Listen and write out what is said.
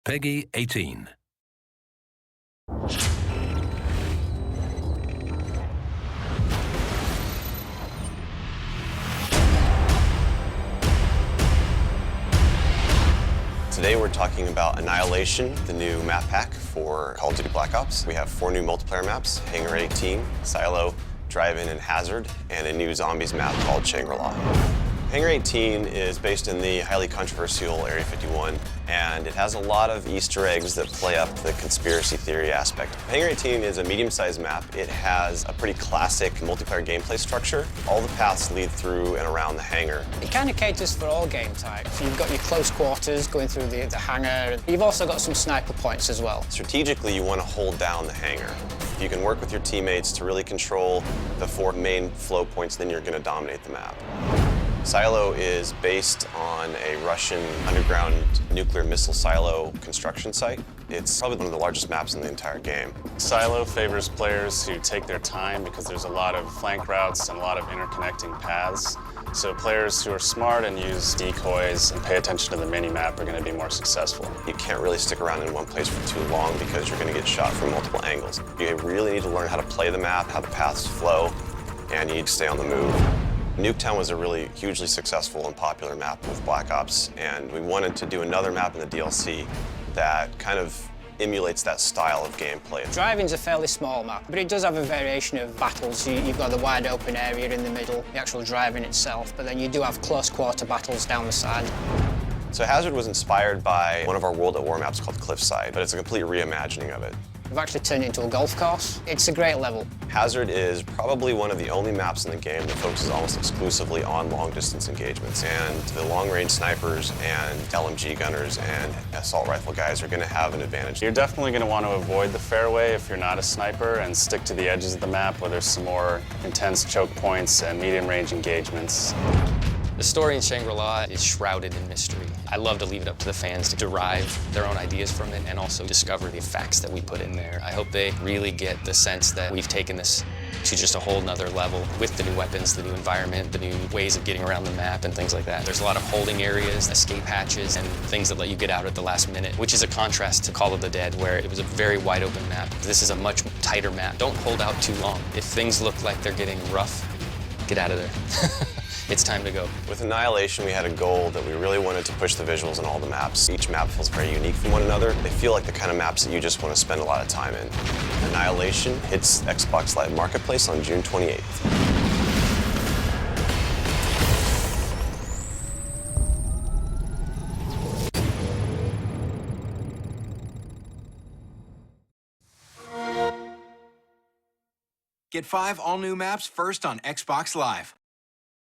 Peggy 18. Today we're talking about Annihilation, the new map pack for Call of Duty Black Ops. We have 4 new multiplayer maps: Hangar 18, Silo, Drive-In, and Hazard, and a new zombies map called Shangri-La. Hangar 18 is based in the highly controversial Area 51, and it has a lot of Easter eggs that play up the conspiracy theory aspect. Hangar 18 is a medium-sized map. It has a pretty classic multiplayer gameplay structure. All the paths lead through and around the hangar. It kind of caters for all game types. You've got your close quarters going through the hangar. You've also got some sniper points as well. Strategically, you want to hold down the hangar. If you can work with your teammates to really control the 4 main flow points, then you're going to dominate the map. Silo is based on a Russian underground nuclear missile silo construction site. It's probably one of the largest maps in the entire game. Silo favors players who take their time because there's a lot of flank routes and a lot of interconnecting paths. So players who are smart and use decoys and pay attention to the mini-map are going to be more successful. You can't really stick around in one place for too long because you're going to get shot from multiple angles. You really need to learn how to play the map, how the paths flow, and you need to stay on the move. Nuketown was a really hugely successful and popular map with Black Ops, and we wanted to do another map in the DLC that kind of emulates that style of gameplay. Drive-In's a fairly small map, but it does have a variation of battles. You've got the wide open area in the middle, the actual Drive-In itself, but then you do have close quarter battles down the side. So Hazard was inspired by one of our World at War maps called Cliffside, but it's a complete reimagining of it. We've actually turned it into a golf course. It's a great level. Hazard is probably one of the only maps in the game that focuses almost exclusively on long-distance engagements, and the long-range snipers and LMG gunners and assault rifle guys are going to have an advantage. You're definitely going to want to avoid the fairway if you're not a sniper and stick to the edges of the map where there's some more intense choke points and medium-range engagements. The story in Shangri-La is shrouded in mystery. I love to leave it up to the fans to derive their own ideas from it and also discover the facts that we put in there. I hope they really get the sense that we've taken this to just a whole nother level with the new weapons, the new environment, the new ways of getting around the map and things like that. There's a lot of holding areas, escape hatches, and things that let you get out at the last minute, which is a contrast to Call of the Dead, where it was a very wide open map. This is a much tighter map. Don't hold out too long. If things look like they're getting rough, get out of there. It's time to go. With Annihilation, we had a goal that we really wanted to push the visuals in all the maps. Each map feels very unique from one another. They feel like the kind of maps that you just want to spend a lot of time in. Annihilation hits Xbox Live Marketplace on June 28th. Get 5 all-new maps first on Xbox Live.